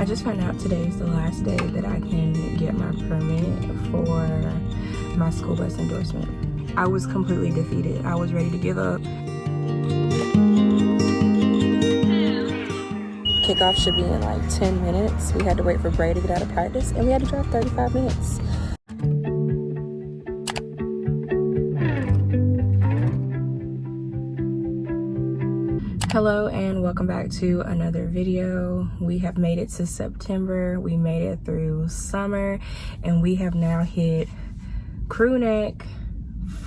just found out today is the last day that I can get my permit for my school bus endorsement. I was completely defeated. I was ready to give up. Kickoff should be in like 10 minutes. We had to wait for Bray to get out of practice, and we had to drive 35 minutes. Hello and welcome back to another video. We have made it to September. We made it through summer, and we have now hit crew neck,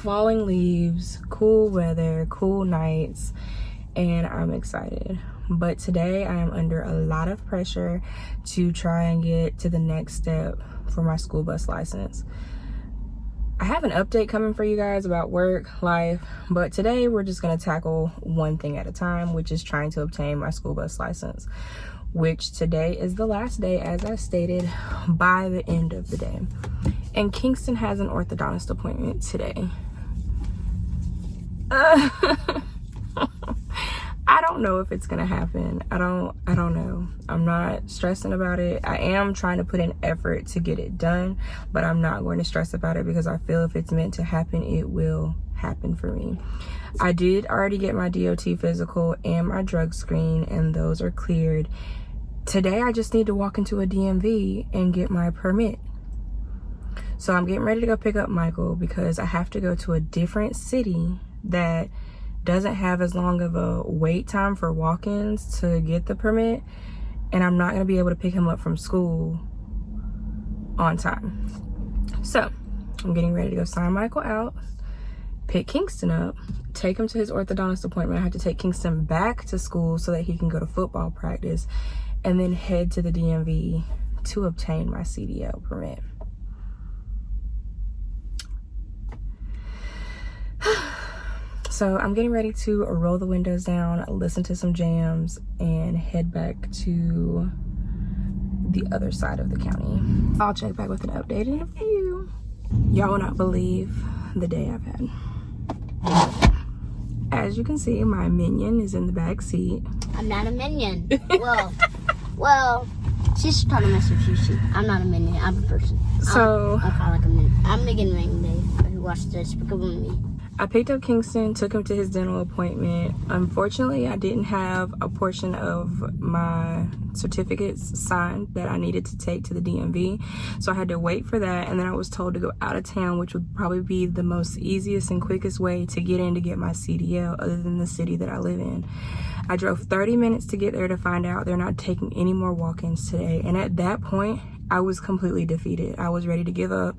falling leaves, cool weather, cool nights, and I'm excited. But today I am under a lot of pressure to try and get to the next step for my school bus license. I have an update coming for you guys about work, life, but today we're just going to tackle one thing at a time, which is trying to obtain my school bus license, which today is the last day, as I stated, by the end of the day. And Kingston has an orthodontist appointment today. I don't know if it's gonna happen. I don't know. I'm not stressing about it. I am trying to put in effort to get it done, but I'm not going to stress about it because I feel if it's meant to happen, it will happen for me. I did already get my DOT physical and my drug screen, and those are cleared. Today, I just need to walk into a DMV and get my permit. So I'm getting ready to go pick up Michael because I have to go to a different city that doesn't have as long of a wait time for walk-ins to get the permit, and I'm not going to be able to pick him up from school on time. So I'm getting ready to go sign Michael out, pick Kingston up, take him to his orthodontist appointment. I have to take Kingston back to school so that he can go to football practice, and then head to the DMV to obtain my CDL permit. So I'm getting ready to roll the windows down, listen to some jams, and head back to the other side of the county. I'll check back with an update in a few. Y'all will not believe the day I've had. As you can see, my minion is in the back seat. I'm not a minion. well, she's trying to mess with you. I'm not a minion. I'm a person. So I feel like a minion. I'm Megan Ringday, who watched this. Because of me. I picked up Kingston, took him to his dental appointment. Unfortunately, I didn't have a portion of my certificates signed that I needed to take to the DMV. So I had to wait for that. And then I was told to go out of town, which would probably be the most easiest and quickest way to get in to get my CDL other than the city that I live in. I drove 30 minutes to get there to find out they're not taking any more walk-ins today. And at that point, I was completely defeated. I was ready to give up.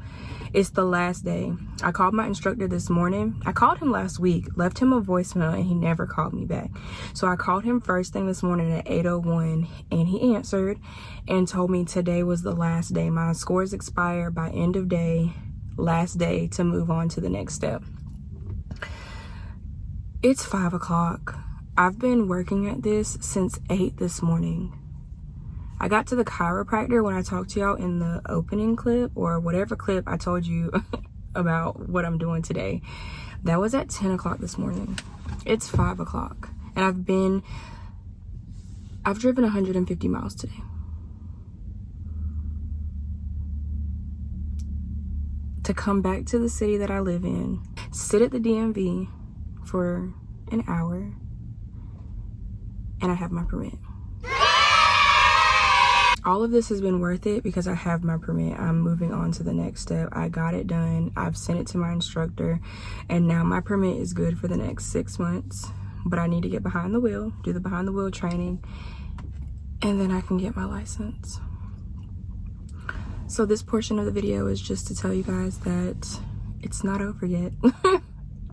It's the last day. I called my instructor this morning. I called him last week, left him a voicemail, and he never called me back. So I called him first thing this morning at 8:01, and he answered and told me today was the last day. My scores expire by end of day, last day to move on to the next step. It's 5 o'clock. I've been working at this since 8 this morning. I got to the chiropractor when I talked to y'all in the opening clip, or whatever clip I told you about what I'm doing today. That was at 10 o'clock this morning. It's 5 o'clock. And I've driven 150 miles today. To come back to the city that I live in, sit at the DMV for an hour, and I have my permit. All of this has been worth it because I have my permit. I'm moving on to the next step. I got it done. I've sent it to my instructor, and now my permit is good for the next 6 months. But I need to get behind the wheel, do the behind the wheel training, and then I can get my license. So this portion of the video is just to tell you guys that it's not over yet.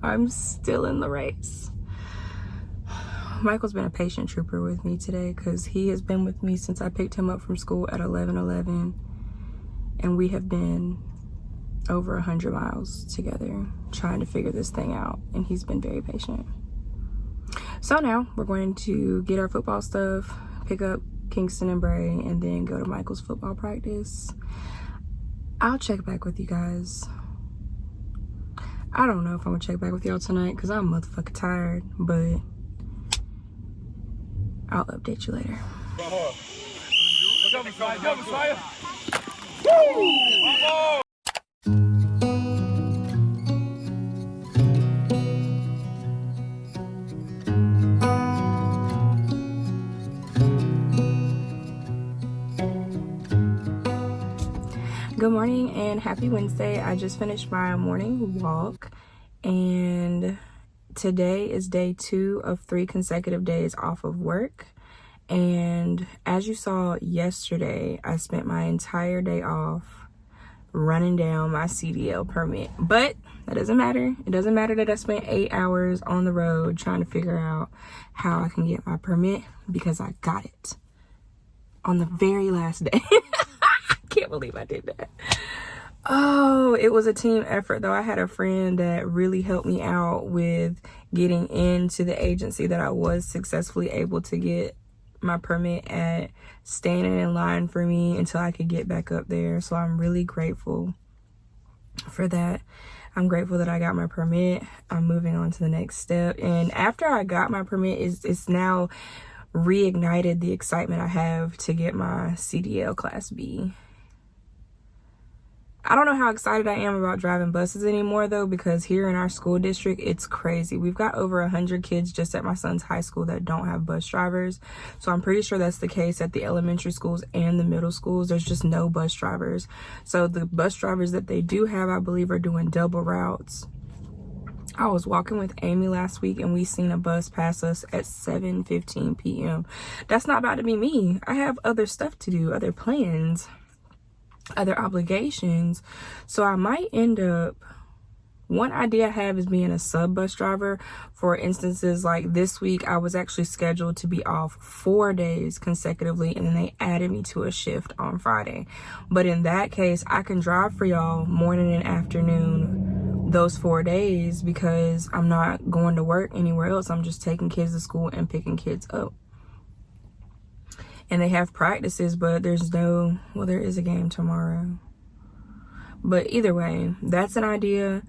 I'm still in the race. Michael's been a patient trooper with me today because he has been with me since I picked him up from school at 11:11, and we have been over 100 miles together trying to figure this thing out, and he's been very patient. So now we're going to get our football stuff, pick up Kingston and Bray, and then go to Michael's football practice. I'll check back with you guys. I don't know if I'm gonna check back with y'all tonight because I'm motherfucking tired, but I'll update you later. Let's Good morning and happy Wednesday. I just finished my morning walk and today is day 2 of 3 consecutive days off of work. And as you saw yesterday, I spent my entire day off running down my CDL permit. But that doesn't matter. It doesn't matter that I spent 8 hours on the road trying to figure out how I can get my permit, because I got it on the very last day. Can't believe I did that. Oh, it was a team effort though. I had a friend that really helped me out with getting into the agency that I was successfully able to get my permit at, standing in line for me until I could get back up there. So I'm really grateful for that. I'm grateful that I got my permit. I'm moving on to the next step. And after I got my permit, it's now reignited the excitement I have to get my CDL Class B. I don't know how excited I am about driving buses anymore though, because here in our school district, it's crazy. We've got over 100 kids just at my son's high school that don't have bus drivers. So I'm pretty sure that's the case at the elementary schools and the middle schools. There's just no bus drivers. So the bus drivers that they do have, I believe, are doing double routes. I was walking with Amy last week and we seen a bus pass us at 7:15 p.m. That's not about to be me. I have other stuff to do, other plans, other obligations. So I might end up, one idea I have is being a sub bus driver for instances like this week. I was actually scheduled to be off 4 days consecutively, and then they added me to a shift on Friday. But in that case, I can drive for y'all morning and afternoon those 4 days, because I'm not going to work anywhere else. I'm just taking kids to school and picking kids up. And they have practices, but there's no, well, there is a game tomorrow. But either way, that's an idea.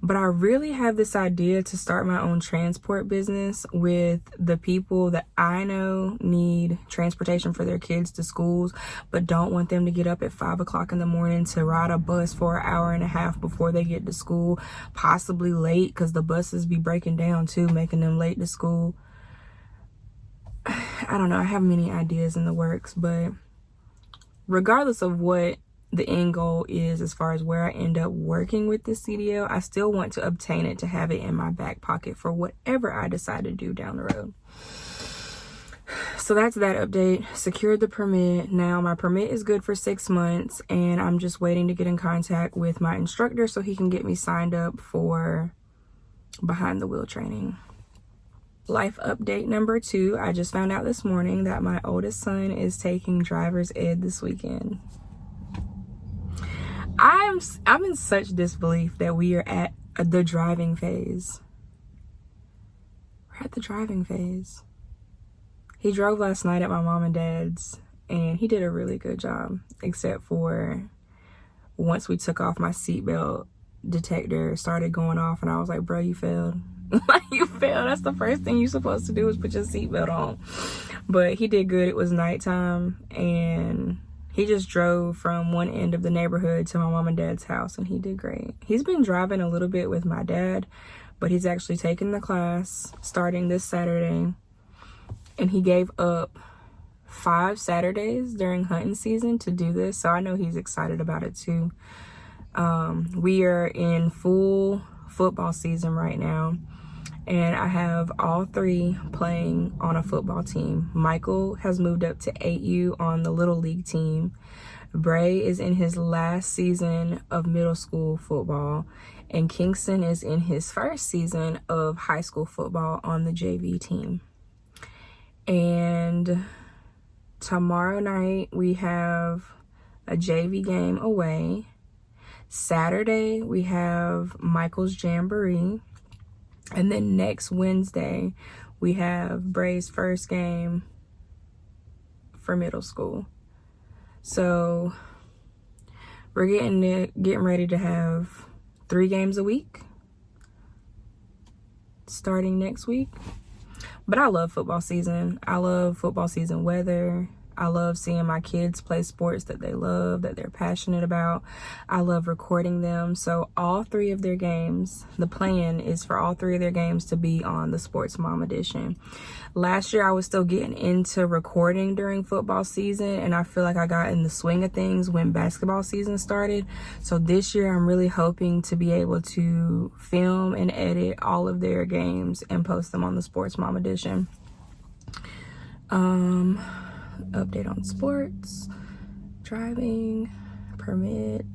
But I really have this idea to start my own transport business with the people that I know need transportation for their kids to schools, but don't want them to get up at 5 o'clock in the morning to ride a bus for an hour and a half before they get to school, possibly late, because the buses be breaking down too, making them late to school. I don't know. I have many ideas in the works, but regardless of what the end goal is as far as where I end up working with this CDL, I still want to obtain it to have it in my back pocket for whatever I decide to do down the road. So that's that update. Secured the permit. Now my permit is good for 6 months, and I'm just waiting to get in contact with my instructor so he can get me signed up for behind the wheel training. Life update number 2. I just found out this morning that my oldest son is taking driver's ed this weekend. I'm in such disbelief that we are at the driving phase. We're at the driving phase. He drove last night at my mom and dad's, and he did a really good job, except for once we took off, my seatbelt detector started going off, and I was like, bro, you failed. Like, you failed. That's the first thing you're supposed to do is put your seatbelt on. But he did good. It was nighttime, and he just drove from one end of the neighborhood to my mom and dad's house, and he did great. He's been driving a little bit with my dad, but he's actually taking the class starting this Saturday, and he gave up 5 Saturdays during hunting season to do this, so I know he's excited about it too. We are in full football season right now, and I have all 3 playing on a football team. Michael has moved up to 8U on the Little League team. Bray is in his last season of middle school football, and Kingston is in his first season of high school football on the JV team. And tomorrow night we have a JV game away. Saturday we have Michael's Jamboree. And then next Wednesday, we have Bray's first game for middle school. So we're getting ready to have 3 games a week starting next week. But I love football season. I love football season weather. I love seeing my kids play sports that they love, that they're passionate about. I love recording them. So all 3 of their games, the plan is for all 3 of their games to be on the Sports Mom edition. Last year I was still getting into recording during football season, and I feel like I got in the swing of things when basketball season started. So this year I'm really hoping to be able to film and edit all of their games and post them on the Sports Mom edition. Update on sports, driving, permit.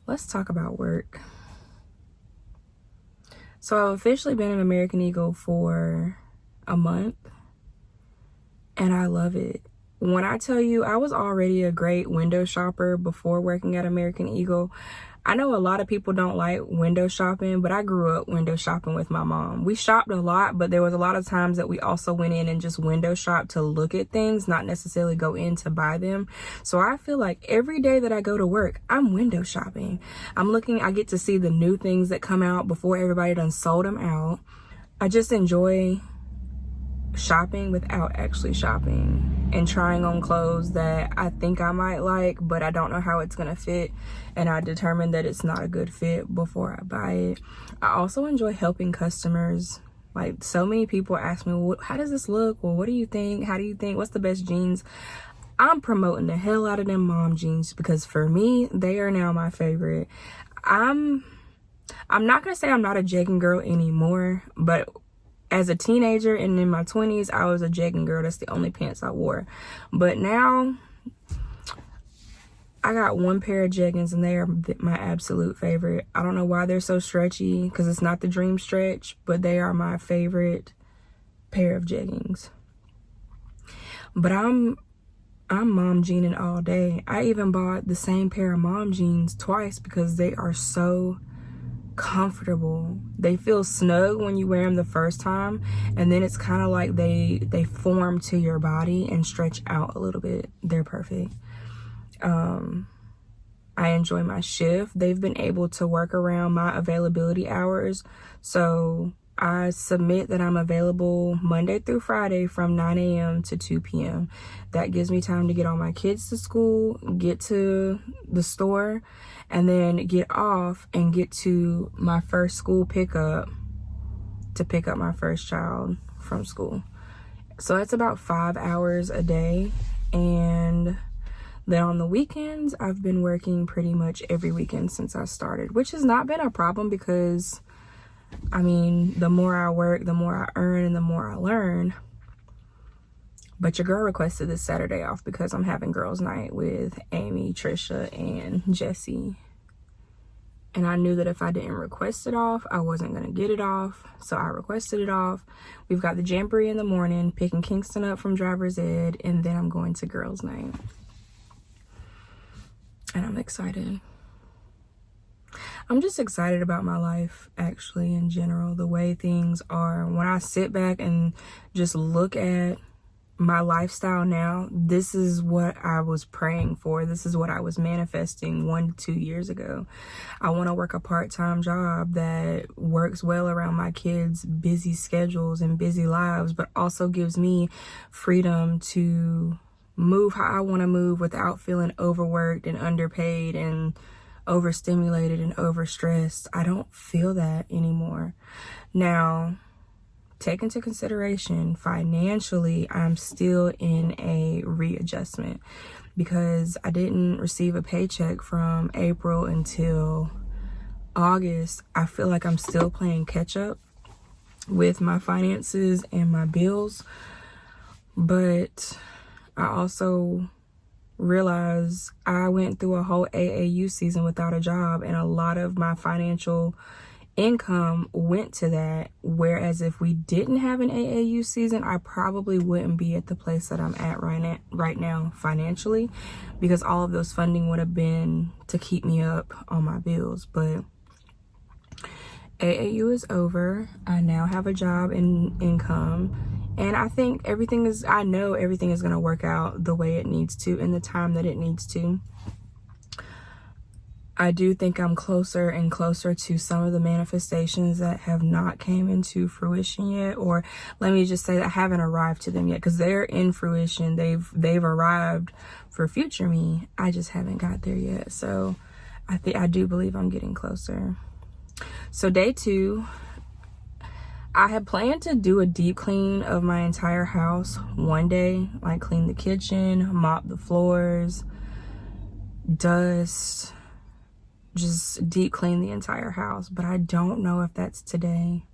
Let's talk about work. So I've officially been an American Eagle for a month, and I love it. When I tell you I was already a great window shopper before working at American Eagle, I know a lot of people don't like window shopping, but I grew up window shopping with my mom. We shopped a lot, but there was a lot of times that we also went in and just window shopped to look at things, not necessarily go in to buy them. So I feel like every day that I go to work, I'm window shopping. I get to see the new things that come out before everybody done sold them out. I just enjoy shopping without actually shopping and trying on clothes that I think I might like, but I don't know how it's gonna fit, and I determine that it's not a good fit before I buy it. I also enjoy helping customers. Like, so many people ask me, well, how does this look? Well, what do you think? How do you think? What's the best jeans? I'm promoting the hell out of them mom jeans because for me, they are now my favorite. I'm not gonna say I'm not a jegging girl anymore, but as a teenager and in my 20s, I was a jegging girl. That's the only pants I wore. But now, I got 1 pair of jeggings, and they are my absolute favorite. I don't know why they're so stretchy, because it's not the dream stretch, but they are my favorite pair of jeggings. But I'm mom jeaning all day. I even bought the same pair of mom jeans twice because they are so comfortable. They feel snug when you wear them the first time, and then it's kind of like they form to your body and stretch out a little bit. They're perfect. I enjoy my shift. They've been able to work around my availability hours, so I submit that I'm available Monday through Friday from 9 a.m. to 2 p.m. That gives me time to get all my kids to school, get to the store, and then get off and get to my first school pickup to pick up my first child from school. So that's about 5 hours a day. And then on the weekends, I've been working pretty much every weekend since I started, which has not been a problem because, I mean, the more I work, the more I earn and the more I learn. But your girl requested this Saturday off because I'm having girls' night with Amy, Trisha, and Jessie. And I knew that if I didn't request it off, I wasn't going to get it off. So I requested it off. We've got the jamboree in the morning, picking Kingston up from driver's ed, and then I'm going to girls' night. And I'm excited. I'm just excited about my life, actually, in general, the way things are. When I sit back and just look at my lifestyle now, this is what I was praying for. This is what I was manifesting 1 to 2 years ago. I want to work a part-time job that works well around my kids' busy schedules and busy lives, but also gives me freedom to move how I want to move without feeling overworked and underpaid and overstimulated and overstressed. I don't feel that anymore. Now, take into consideration financially, I'm still in a readjustment because I didn't receive a paycheck from April until August. I feel like I'm still playing catch up with my finances and my bills, but I also realize I went through a whole AAU season without a job, and a lot of my financial income went to that, whereas if we didn't have an AAU season, I probably wouldn't be at the place that I'm at right now financially, because all of those funding would have been to keep me up on my bills. But AAU is over. I now have a job and income, and I think I know everything is going to work out the way it needs to in the time that it needs to. I do think I'm closer and closer to some of the manifestations that have not came into fruition yet, or let me just say that I haven't arrived to them yet, because they're in fruition. They've arrived for future me. I just haven't got there yet. So I do believe I'm getting closer. So day 2, I had planned to do a deep clean of my entire house one day, like clean the kitchen, mop the floors, dust, just deep clean the entire house. But I don't know if that's today.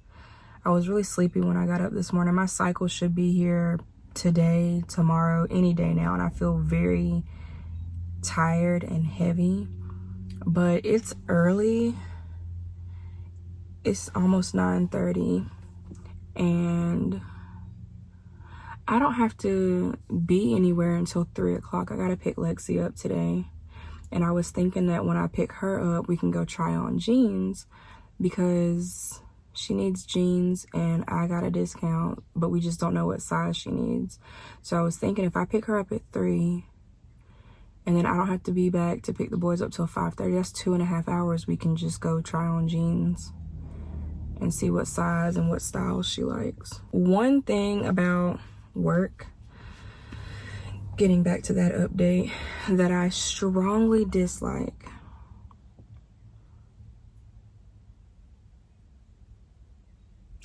I was really sleepy when I got up this morning. My cycle should be here today, tomorrow, any day now, and I feel very tired and heavy. But it's early. It's almost 9:30, and I don't have to be anywhere until 3 o'clock. I gotta pick Lexi up today. And I was thinking that when I pick her up, we can go try on jeans, because she needs jeans and I got a discount, but we just don't know what size she needs. So I was thinking if I pick her up at 3, and then I don't have to be back to pick the boys up till 5:30, that's 2.5 hours. We can just go try on jeans and see what size and what style she likes. One thing about work, getting back to that update, that I strongly dislike,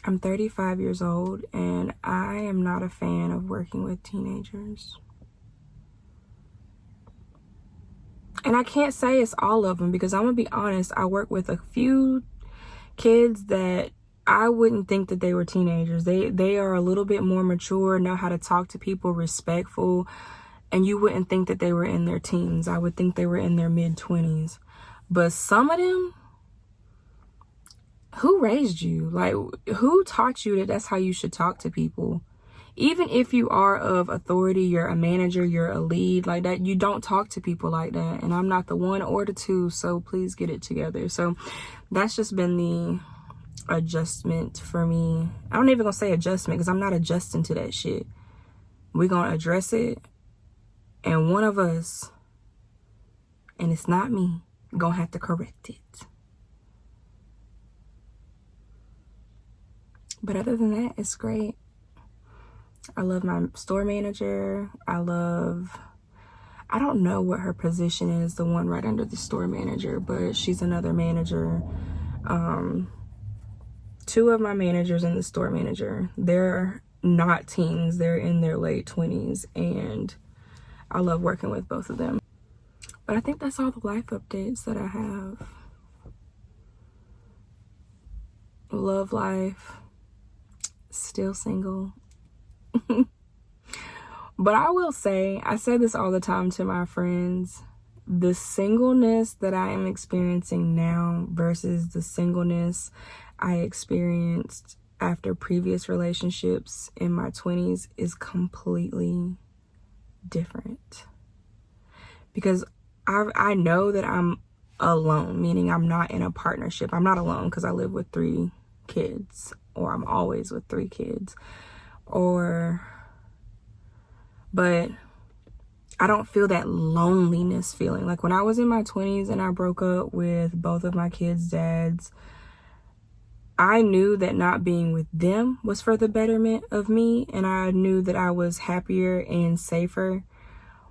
I'm 35 years old and I am not a fan of working with teenagers. And I can't say it's all of them, because I'm gonna be honest, I work with a few kids that I wouldn't think that they were teenagers. They are a little bit more mature, know how to talk to people, respectful, and you wouldn't think that they were in their teens. I would think they were in their mid-20s. But some of them, who raised you? Like, who taught you that that's how you should talk to people? Even if you are of authority, you're a manager, you're a lead, like that, you don't talk to people like that. And I'm not the one or the two, so please get it together. So that's just been the adjustment for me. I don't even gonna say adjustment, because I'm not adjusting to that shit. We're gonna address it, and one of us, and it's not me, gonna have to correct it. But other than that, it's great. I love my store manager. I don't know what her position is, the one right under the store manager, but she's another manager. 2 of my managers and the store manager, they're not teens, they're in their late 20s, and I love working with both of them. But I think that's all the life updates that I have. Love life, still single. But I will say, I say this all the time to my friends, the singleness that I am experiencing now versus the singleness I experienced after previous relationships in my 20s is completely different. Because I know that I'm alone, meaning I'm not in a partnership. I'm not alone because I live with 3 kids, or I'm always with 3 kids. But I don't feel that loneliness feeling. Like when I was in my 20s and I broke up with both of my kids' dads, I knew that not being with them was for the betterment of me, and I knew that I was happier and safer.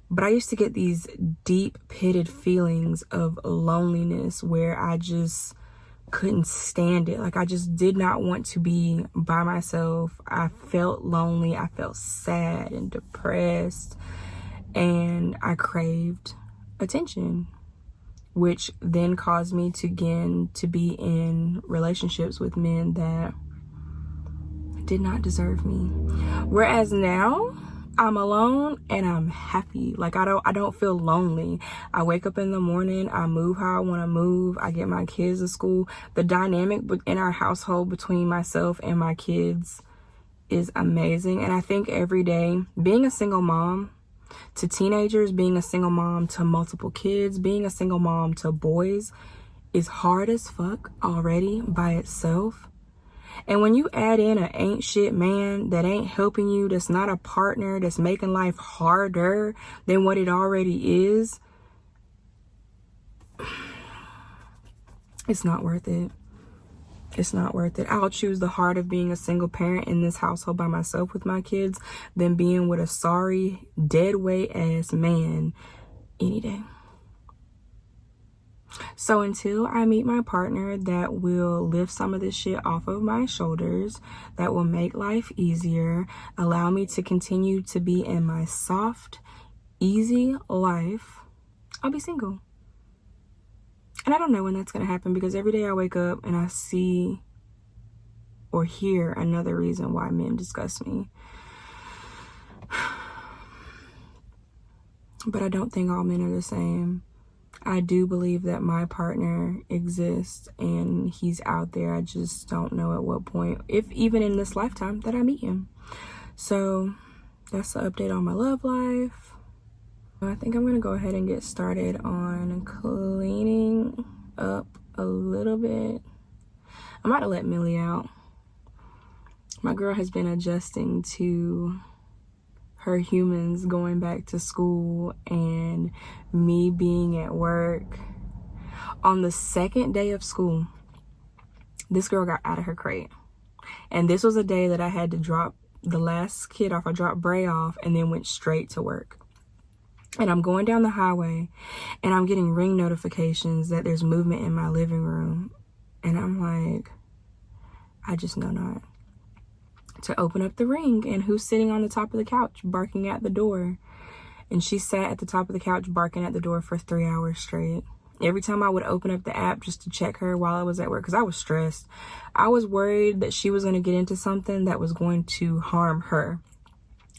But I used to get these deep-pitted feelings of loneliness where I just couldn't stand it. Like I just did not want to be by myself. I felt lonely. I felt sad and depressed, and I craved attention, which then caused me to be in relationships with men that did not deserve me. Whereas now I'm alone and I'm happy. Like I don't feel lonely. I wake up in the morning, I move how I want to move, I get my kids to school. The dynamic in our household between myself and my kids is amazing. And I think every day, being a single mom to teenagers, being a single mom to multiple kids, being a single mom to boys is hard as fuck already by itself. And when you add in an ain't shit man that ain't helping you, that's not a partner, that's making life harder than what it already is, It's not worth it. It's not worth it. I'll choose the heart of being a single parent in this household by myself with my kids than being with a sorry, dead weight ass man any day. So until I meet my partner that will lift some of this shit off of my shoulders, that will make life easier, allow me to continue to be in my soft, easy life, I'll be single. And I don't know when that's going to happen, because every day I wake up and I see or hear another reason why men disgust me. But I don't think all men are the same. I do believe that my partner exists and he's out there. I just don't know at what point, if even in this lifetime, that I meet him. So that's the update on my love life. I think I'm gonna go ahead and get started on cleaning up a little bit. I'm about to let Millie out. My girl has been adjusting to her humans going back to school and me being at work. On the second day of school, this girl got out of her crate. And this was a day that I had to drop the last kid off. I dropped Bray off and then went straight to work. And I'm going down the highway and I'm getting ring notifications that there's movement in my living room. And I'm like, I just know not to open up the ring. And who's sitting on the top of the couch barking at the door? And she sat at the top of the couch barking at the door for 3 hours straight. Every time I would open up the app just to check her while I was at work, because I was stressed. I was worried that she was going to get into something that was going to harm her.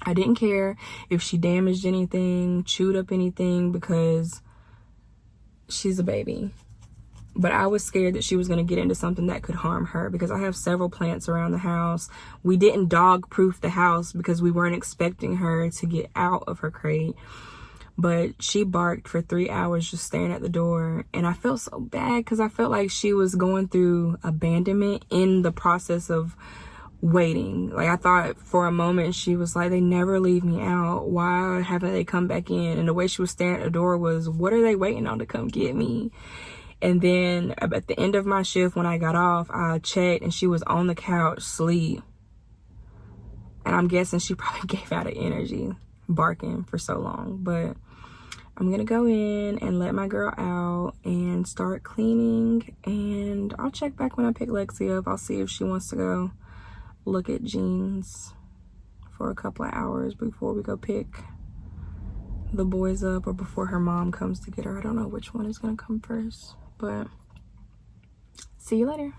I didn't care if she damaged anything, chewed up anything, because she's a baby. But I was scared that she was going to get into something that could harm her, because I have several plants around the house. We didn't dog-proof the house because we weren't expecting her to get out of her crate. But she barked for 3 hours just staring at the door. And I felt so bad because I felt like she was going through abandonment in the process of waiting. Like, I thought for a moment she was like, they never leave me out. Why haven't they come back in? And the way she was staring at the door was, what are they waiting on to come get me? And then at the end of my shift, when I got off, I checked and she was on the couch, asleep. And I'm guessing she probably gave out of energy barking for so long. But I'm going to go in and let my girl out and start cleaning. And I'll check back when I pick Lexi up. I'll see if she wants to go look at jeans for a couple of hours before we go pick the boys up, or before her mom comes to get her. I don't know which one is going to come first, but see you later.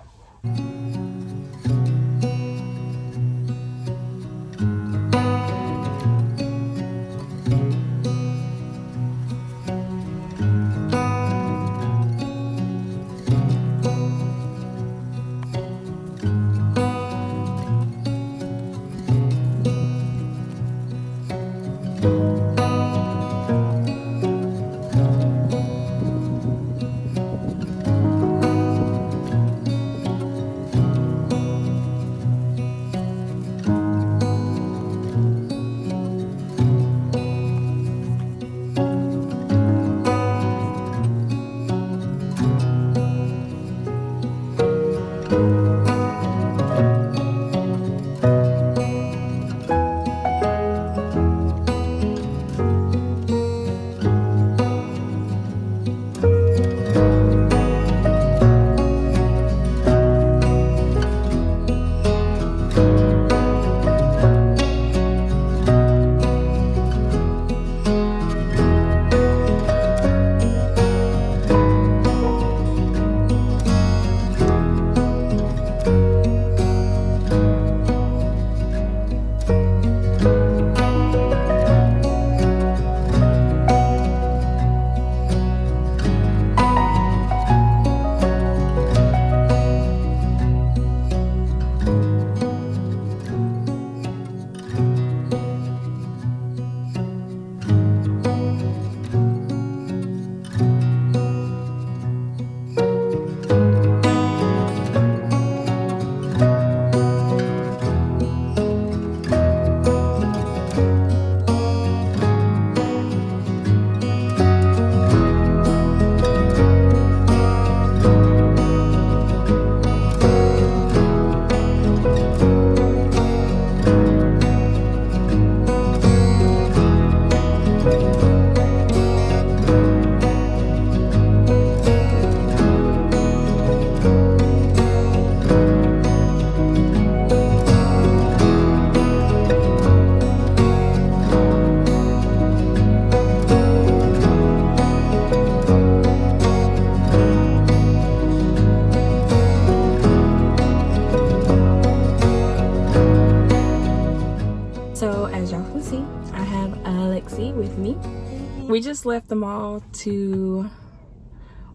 We just left the mall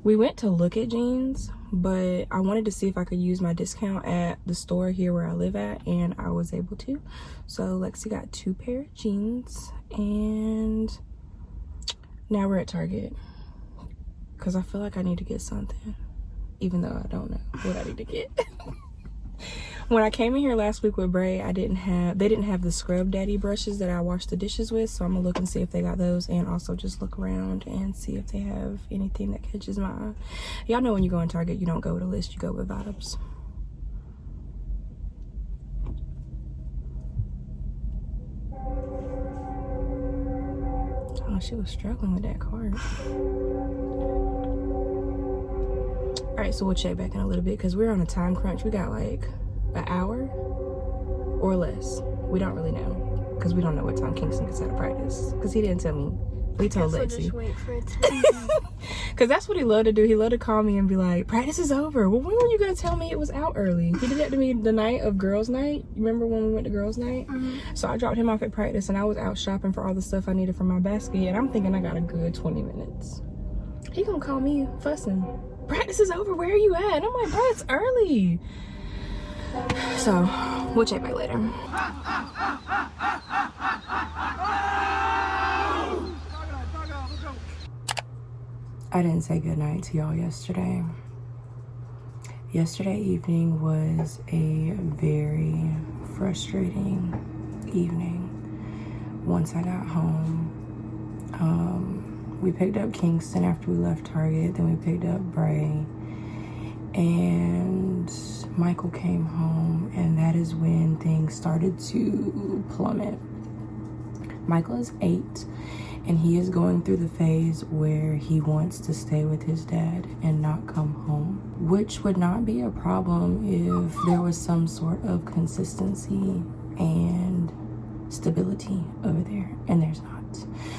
we went to look at jeans, but I wanted to see if I could use my discount at the store here where I live at, and I was able to. So Lexi got 2 pair of jeans, and now we're at Target because I feel like I need to get something, even though I don't know what I need to get. When I came in here last week with Bray, they didn't have the Scrub Daddy brushes that I wash the dishes with, so I'm gonna look and see if they got those, and also just look around and see if they have anything that catches my eye. Y'all know when you go in Target, you don't go with a list, you go with vibes. Oh, she was struggling with that cart. All right, so we'll check back in a little bit because we're on a time crunch. We got like an hour or less. We don't really know because we don't know what time Kingston gets out of practice because he didn't tell me. We told Lexi. Just wait for it because that's what he loved to do. He loved to call me and be like, practice is over. Well, when were you gonna tell me it was out early? He did that to me the night of girls night. You remember when we went to girls night? So I dropped him off at practice and I was out shopping for all the stuff I needed for my basket, and I'm thinking I got a good 20 minutes. He gonna call me fussing, practice is over, where are you at? And I'm like, bro, it's early. So we'll check back later. I didn't say goodnight to y'all yesterday. Yesterday evening was a very frustrating evening. Once I got home, we picked up Kingston after we left Target, then we picked up Bray, and Michael came home, and that is when things started to plummet. Michael is 8, and he is going through the phase where he wants to stay with his dad and not come home, which would not be a problem if there was some sort of consistency and stability over there, and there's not.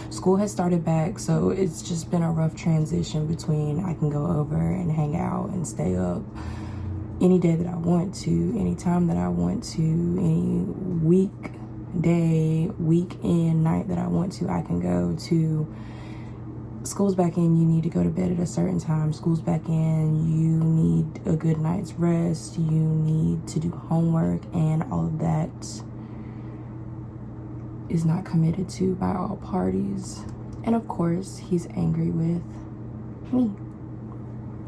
School has started back, so it's just been a rough transition between I can go over and hang out and stay up any day that I want to, any time that I want to, any weekday, weekend, night that I want to, I can go to. School's back in, you need to go to bed at a certain time. School's back in, you need a good night's rest, you need to do homework, and all of that is not committed to by all parties. And of course, he's angry with me.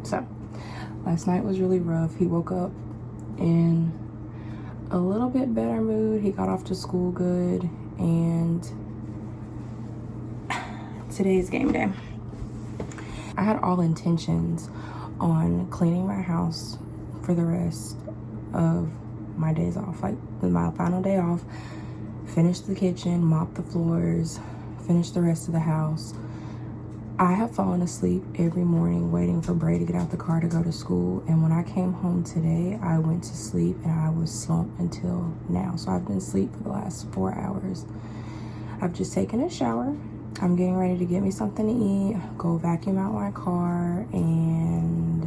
So, last night was really rough. He woke up in a little bit better mood. He got off to school good, and today's game day. I had all intentions on cleaning my house for the rest of my days off, like my final day off. Finish the kitchen, mop the floors, finish the rest of the house. I have fallen asleep every morning waiting for Bray to get out the car to go to school, and when I came home today, I went to sleep and I was slumped until now. So I've been asleep for the last 4 hours. I've just taken a shower. I'm getting ready to get me something to eat, go vacuum out my car, and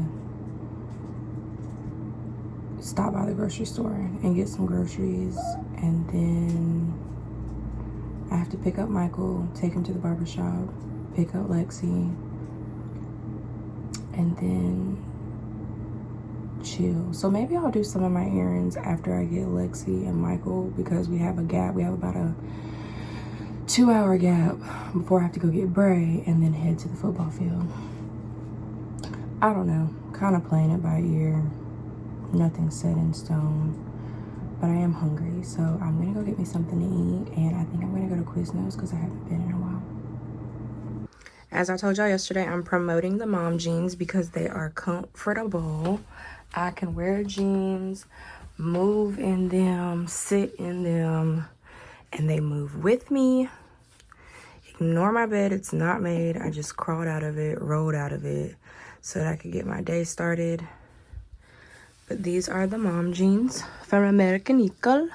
stop by the grocery store and get some groceries. And then I have to pick up Michael, take him to the barbershop, pick up Lexi, and then chill. So maybe I'll do some of my errands after I get Lexi and Michael, because we have a gap. We have about a 2-hour gap before I have to go get Bray and then head to the football field. I don't know, kind of playing it by ear. Nothing's set in stone, but I am hungry, so I'm gonna go get me something to eat, and I think I'm gonna go to Quiznos because I haven't been in a while. As I told y'all yesterday, I'm promoting the mom jeans because they are comfortable. I can wear jeans, move in them, sit in them, and they move with me. Ignore my bed, it's not made. I just crawled out of it, rolled out of it so that I could get my day started. But these are the mom jeans from American Eagle.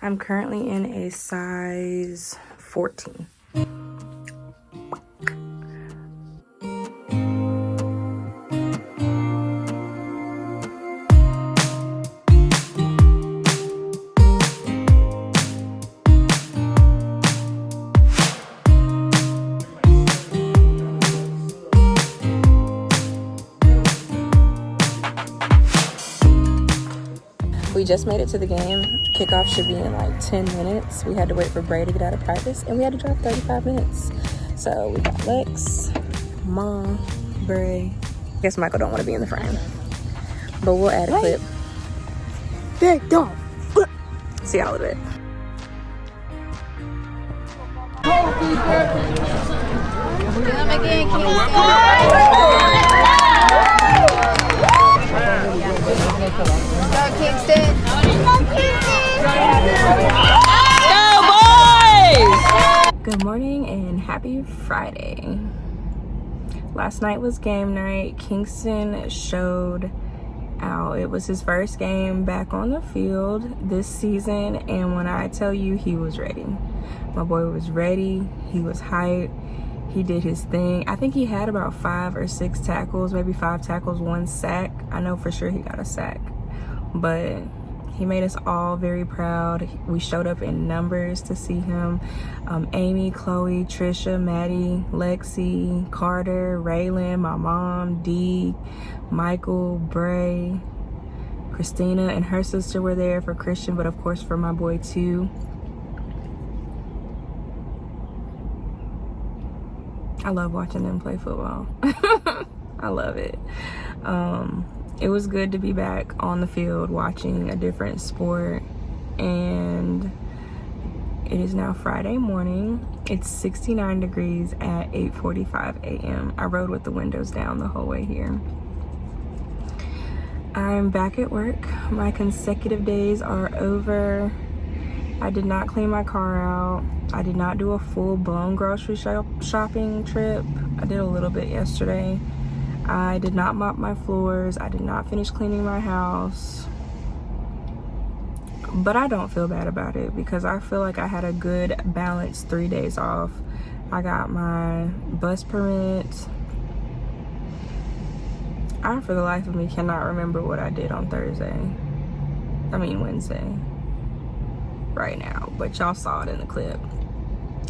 I'm currently in a size 14. just made it to the game. Kickoff should be in like 10 minutes. We had to wait for Bray to get out of practice, and we had to drive 35 minutes. So we got Lex, Mom, Bray. I guess Michael don't want to be in the frame, but we'll add a clip. Big dog. See y'all in a bit. Good morning and happy Friday. Last night was game night. Kingston showed out. It was his first game back on the field this season, and when I tell you, he was ready. My boy was ready. He was hyped. He did his thing. I think he had about 5 or 6 tackles, maybe 5 tackles, 1 sack. I know for sure he got a sack, but he made us all very proud. We showed up in numbers to see him. Amy, Chloe, Trisha, Maddie, Lexi, Carter, Raylan, my mom, Dee, Michael, Bray, Christina and her sister were there for Christian, but of course for my boy too. I love watching them play football. I love it. It was good to be back on the field watching a different sport, and it is now Friday morning. It's 69 degrees at 8:45 a.m. I rode with the windows down the whole way here. I'm back at work. My consecutive days are over. I did not clean my car out. I did not do a full-blown grocery shopping trip. I did a little bit yesterday. I did not mop my floors. I did not finish cleaning my house. But I don't feel bad about it because I feel like I had a good balanced 3 days off. I got my bus permit. I, for the life of me, cannot remember what I did on Wednesday. Right now, but y'all saw it in the clip.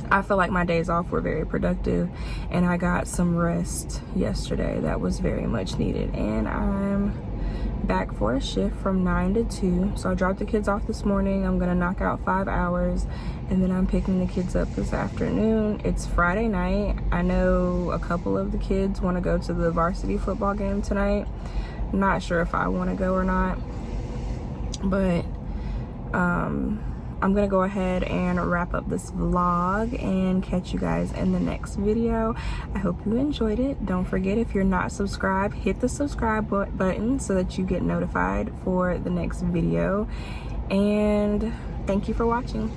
I feel like my days off were very productive, and I got some rest yesterday that was very much needed, and I'm back for a shift from 9 to 2. So I dropped the kids off this morning. I'm gonna knock out 5 hours, and then I'm picking the kids up this afternoon. It's Friday night. I know a couple of the kids want to go to the varsity football game tonight. I'm not sure if I want to go or not, but I'm gonna go ahead and wrap up this vlog and catch you guys in the next video. I hope you enjoyed it. Don't forget, if you're not subscribed, hit the subscribe button so that you get notified for the next video. And thank you for watching.